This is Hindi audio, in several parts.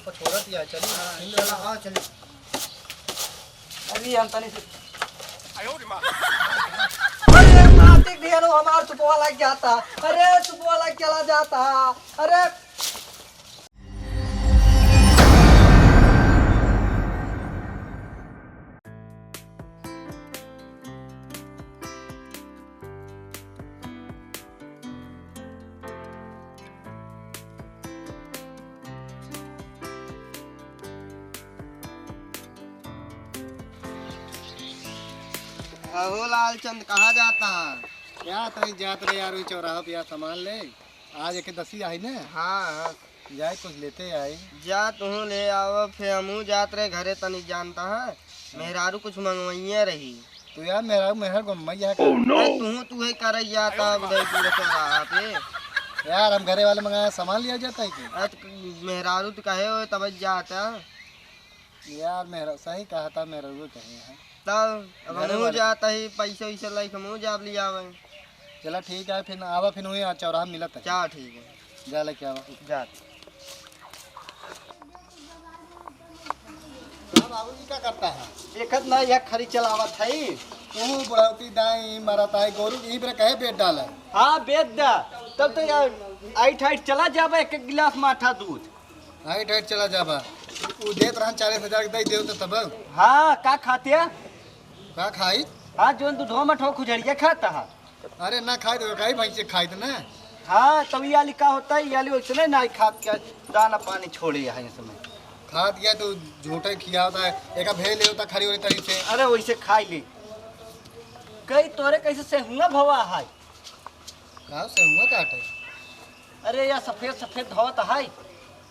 पछोड़त या चली चला हां चली। अरे हम तनी से अरे मातिक ढेरो हमार सुपवा लग जाता। अरे सुपवा लग चला जाता। अरे अहो लालचंद कहाँ जाता है? क्या तई जात रे यार चौराहा पे यार सामान ले। आज एक दसी आई ने। हाँ जाए कुछ लेते आई। जा तू ले आओ फिर हमू जात रहे घरे तनी जानता है मेहरारू कुछ मंगवाइए रही। तो यार मेरा मेहर मैया का तू ही कर जाता उदयपुर चौराहा पे। यार हम घरे वाले मंगाया सामान लिया जाता है कि अरे मेहरारू तो कहे हो तब जाता यार मेरा सही कहा था मेरा वो कहे है। तब अब हमू जाता ही पैसे वैसे लाइक हमू जाब लिया आवे। चला ठीक है फिर आवा फिर वही चौराहा मिलत है। क्या ठीक है जा लेके आवा जा। बाबूजी क्या करता है? एकत ना यह खरी चलावत है। तू बुढ़ाती दाई मरता है गोरू यहीं पर कहे पेट डाला। हाँ बेच दा तब तो यार आइट हाइट चला जाबा एक एक गिलास माठा दूध। हाइट हाइट चला जाबा उ देत रहन 40,000 दई देव तो तब हाँ का खाते का खाई। हाँ जो दूधवा में ठो खुजड़िया खाता है। अरे ना खाई तो खाई भाई से खाई तो ना। हाँ तब ये का होता है ये वैसे ना खाद के दाना पानी छोड़े है इसमें। खा दिया तो झूठे खिया होता है एक भेल ले होता खरी वाली तरी से। अरे वैसे खाई ली कई तोरे कैसे से हुआ भवा है। का से हुआ काटे। अरे या सफेद सफेद धोत है।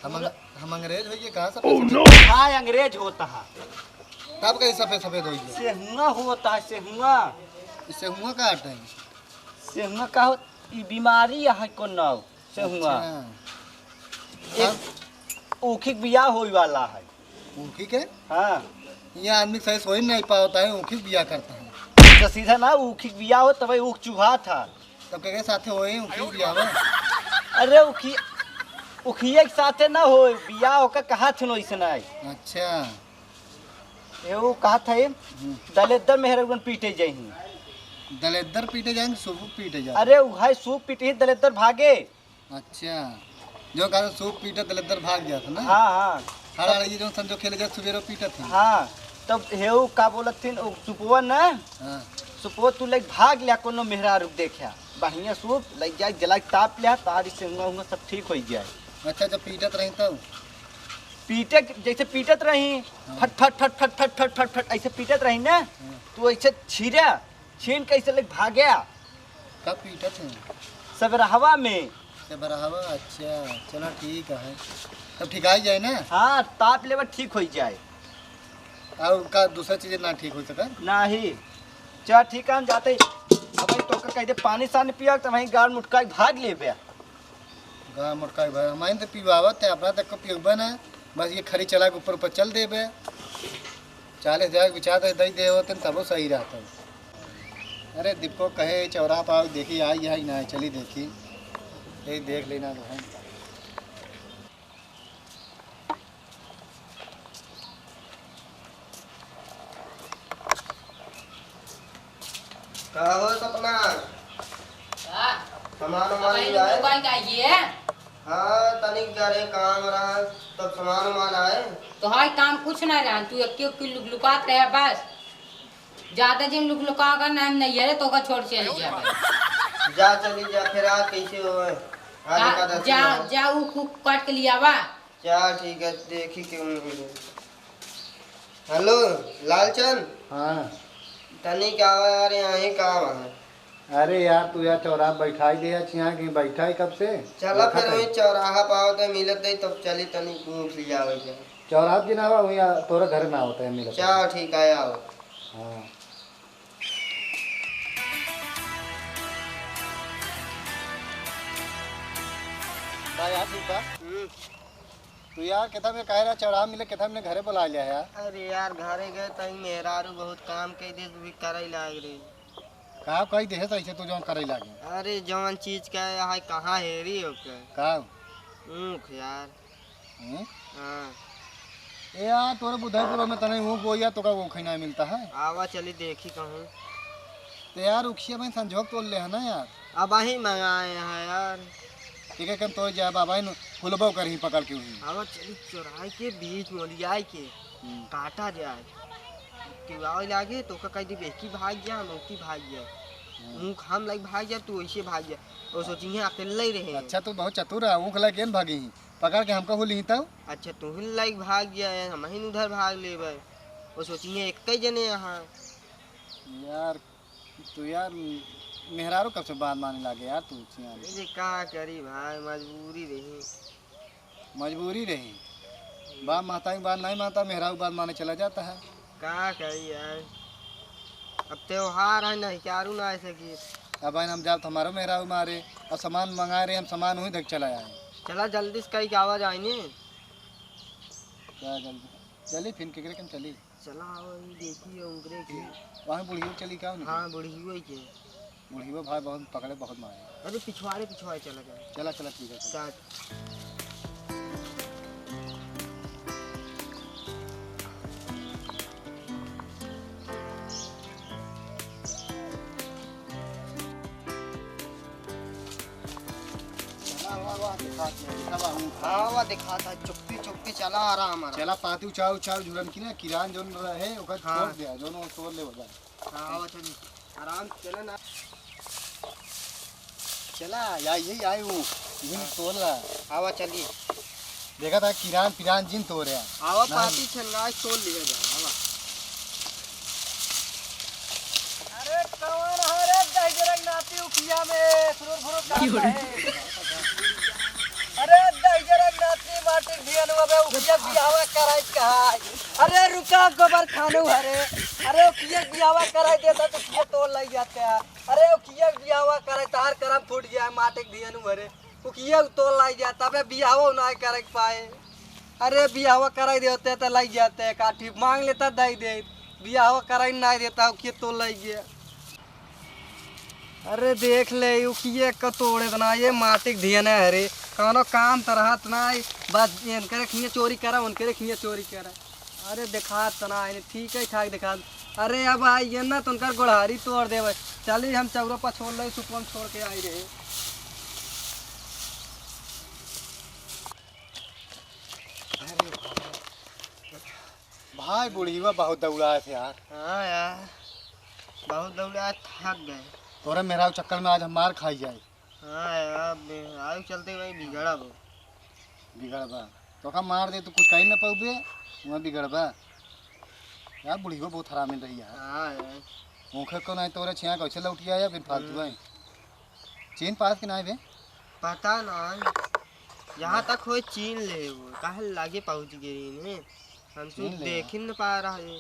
हम अंग्रेज होइए कहा सब हाँ अंग्रेज होता है तब कहीं सफेद सफेद होइए से हुआ होता है से हुआ। इससे हुआ काटे है। से हुआ का हो ई बीमारी है को नाव से हुआ। एक ऊखी बियाह होई वाला है। ऊखी के हाँ ये आदमी सही सोई नहीं पाता है ऊखी बिया करता है। तो सीधा ना ऊखी बियाह हो तब ऊख चूहा था। तब के साथे होए ऊखी बिया में। अरे ऊखी उखिए के साथे ना हो बियाह होकर कहा थे वैसे ना। अच्छा एगो कहा था दलेदर मेहरगन पीटे जाही। दलेदर पीटे जाएंगे सूप पीटे जाए। अरे भाई सूप पीटे ही दलेदर भागे। अच्छा जो कहा सूप पीटे दलेदर भाग जाता ना। हाँ हाँ हरा ये जो संजो खेले जाए सुबेरो पीटा था। हाँ तब हेऊ का बोलत थी सुपवा ना। हाँ सुपवा तू लाइक भाग लिया कोनो मेहरा रुक देखा बढ़िया सूप लाइक जाए जला ताप लिया तारी से हुआ सब ठीक हो जाए। अच्छा जब पीटत रही तब पीटे जैसे पीटत रही फट फट फट फट फट फट फट फट ऐसे पीटत रही ना तो ऐसे छीरा छीन कैसे लग भागया कब पीटत है सब हवा में से बराबर। अच्छा चलो ठीक है तब ठीक आ जाए ना। हाँ ताप लेवर ठीक हो जाए। और का दूसरा चीज ना ठीक हो सका नहीं चल ठीक है हम जाते अब तो कह दे पानी सानी पिया तो वहीं गाड़ मुटका भाग ले बे। गा मोटका भाई हमारे तो पीवावत है अपना तक को पीबा ना बस ये खरी चला के ऊपर चल दे बे 40,000 बिछा दे दे होते तब सही रहता है। अरे दीपको कहे चौराहा पाओ देखी आई है ना चली देखी यही देख लेना तो है। कहा हो सपना सामान वामान भाई आए। दुकान का ये हाँ तनिक जरे काम रहा तब सामान वामान आए। तो हाय काम कुछ ना रहा तू एक एक लुकात रहे बस ज्यादा दिन लुका कर नाम नहीं है तो का छोड़ चली जा जा चली जा फिर आज कैसे हो जा जा वो कुक काट के लिया वा। क्या ठीक है देखी क्यों। हेलो लालचंद हाँ तनिक आवा यार यहाँ ही काम है। अरे यार तू यार चौराहा बैठाई दे यहाँ कहीं बैठा है कब से। चला फिर वही चौराहा पाओ तो मिलत नहीं तब चली तनिक घूम लिया चौराहा की ना वही तोरा घर ना होता है मेरा। क्या ठीक है आओ। हाँ यार ठीक बा। तू यार कहता मैं कह रहा चौराहा मिले कहता हमने घरे बुला लिया यार। अरे यार घरे गए तही मेहरारू बहुत काम के दे भी करे लाग रे। कहा कही दे ऐसे तू जो करे लागे। अरे जवन चीज का है कहाँ हेरी हो के का ऊख यार। हम्म? हाँ ए यार तोरे बुधाईपुर में तने वो बोया तो का वो खैना मिलता है। आवा चली देखी कहूँ। तो यार उखिया में संजोग तोड़ ले है ना यार। अब ही मंगाए हैं यार। ठीक है कम तो जा बाबा इन फुलबो कर ही पकड़ के हुई। आवा चली चौराहे के बीच मोलियाई के काटा जाए कि आवे लागे तो का कह दी बेकी भाग गया मोती भाग गया मुँह हम लाइक भाग जाए तू ऐसे भाग जाए और सोचिए अकेले ही रहे। अच्छा तू बहुत चतुर है ऊँख लगे भागी ही पकड़ के हमको हुली तब। अच्छा तू ही लाइक भाग गया है हम ही उधर भाग ले और सोचिए एक ही जने यहाँ। यार तू यार मेहरारू कब से बात माने लगे यार तू ये क्या करी भाई मजबूरी रही। मजबूरी रही बाप माता की बात नहीं मानता मेहरारू बात माने चला जाता है। क्या करी यार अब त्योहार है नहीं क्या ना ऐसे की। अब हम जाब तो हमारो मेहरारू मारे और सामान मंगा रहे हम सामान वहीं तक चला आए। चला जल्दी से कहीं की आवाज आएंगे। क्या जल्दी चली फिर केकरे कम चली। चला देखिए उंगरे की वहाँ बुढ़ियो चली क्या उनकी? हाँ बुढ़ी हुई के बुढ़ियो भाई बहुत पकड़े बहुत मारे। अरे पिछवाड़े पिछवाड़े चला गया। चला चला ठीक है चला। हाँ दिखा था चुप्पी चुप्पी चला आ रहा हमारा। चला पाती उचाव उचाव झुरन की ना किरान जोन रहे ओकर हाँ। छोड़ दिया जोन वो तोड़ ले हो जाए। हाँ वो चली आराम से चला ना। चला या यही आई वो जिन तोड़ रहा आवा चलिए देखा था किरान पिरान जिन तोड़ रहा। आवा पाती छनगा तोड़ लिया जा आवा। अरे कौन है रे दहजरंग नाती उखिया में सुरुर फुरुर काम है। अरे दहजरंग नाती माटी धियन बे उखिया बियावा कराई कहाय। अरे रुका गोबर खानु हरे। अरे उखिया बियावा कराई देता तो उखिया तोड़ लग जाते हैं। अरे उखिया बियावा कराई तार करम फूट गया माटी धियन हरे उखिया तोड़ लग जाता बे बियावा ना कर पाए। अरे बियावा कराई देते तो लग जाते हैं काठी मांग लेता दई दे बियावा कराई नहीं देता उखिया तोड़ लग गया। अरे देख ले उखिए का तोड़े तना ये माटिक धियन है हरे कौनो काम तरह तना बस इनके खिए चोरी करा उनके खिए चोरी करा। अरे दिखा तना ठीक है ठाक दिखा। अरे अब आई ना तो उनका गोड़हारी तोड़ दे चलिए हम चौरा पर छोड़ ले सुपन छोड़ के आई रहे। भाई बुढ़िया बहुत दौड़ा थे यार। हाँ यार बहुत दौड़ा थक गए। तोरा मेरा चक्कर में आज हम मार खाई जाए। हाँ यार आयु चलते भाई बिगड़ा वो बिगड़बा तो का मार दे तो कुछ कहीं ना पाऊबे वहाँ बिगड़बा। यार बुढ़िया बहुत हराम मिल रही यार। हाँ यार ऊँखे को नहीं तोरे छिया कैसे लौटिया या फिर फालतू है चीन पास के नहीं बे पता नहीं यहाँ तक हो चीन ले वो कहा लागे पहुँच गई ने हम तो चीन ले देख ही नहीं पा रहा है।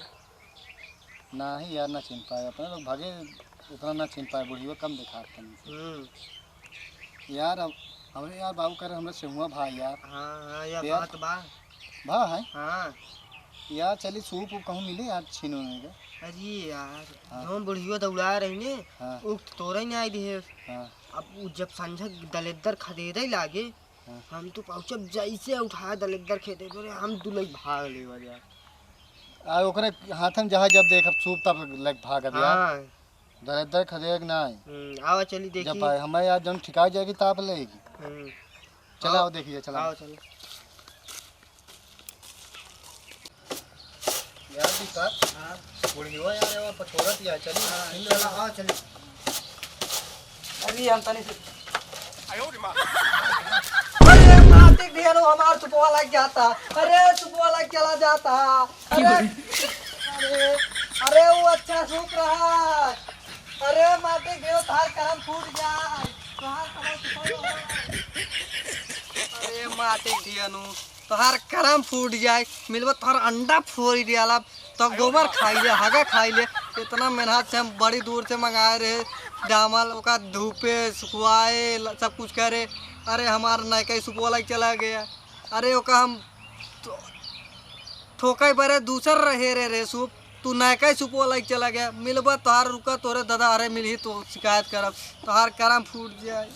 नहीं यार ना छीन पाए अपने लोग भागे उतना ना छीन पाए बुढ़िया कम दिखा यार अब हमरे यार बाबू करे हमरे से हुआ भाई यार। हाँ हाँ ये यार, बात बा भा है हाँ यार चली सूप कहूँ मिले यार छीन होने का। अरे यार हाँ। हम बुढ़ियो दौड़ा रही ने हाँ वो तोरा ही नहीं आई दी है। हाँ अब वो जब संझा दलेदर खदेरे लागे हाँ। हम तो पहुँचब जैसे उठाया दलेदर खेते बोले हम दुलई भाग ले बजा। आ ओकरे हाथ में जहाँ जब देख सूप तब लग भाग यार हाँ दर खदेग नहीं आवा चली जब देखी। भाई हमें यार जन ठिका जाएगी ताप लेगी। चलाओ देखिए चलाओ आओ चलो यार भी कर हाँ बुढ़िया यार वो पछोड़त यार चली चलो आओ चलो। अभी हम तनी से अरे माटिक धियन हमार सुपवा लग जाता। अरे सुपवा लग चला जाता। अरे अरे अरे वो अच्छा सूख रहा है। अरे माटिक धियन तार काम फूट जाए तोहार अरे माटिक धियन तोहार करम फूट जाए मिलबा तोहार अंडा फोड़ दियाला तो गोबर खाई ले हगा खाई ले। इतना मेहनत से हम बड़ी दूर से मंगाए रहे डामल ओका धूपे सुखवाए सब कुछ करे। अरे हमारा नैका सुपवा लग चला गया। अरे ओका हम ठोके बरे दूसर रहे रे सूप तू नैका सुपवा लग चला गया मिलबा तोहार रुका तोरे दादा अरे मिली तो शिकायत करब तोहार करम फूट जाए।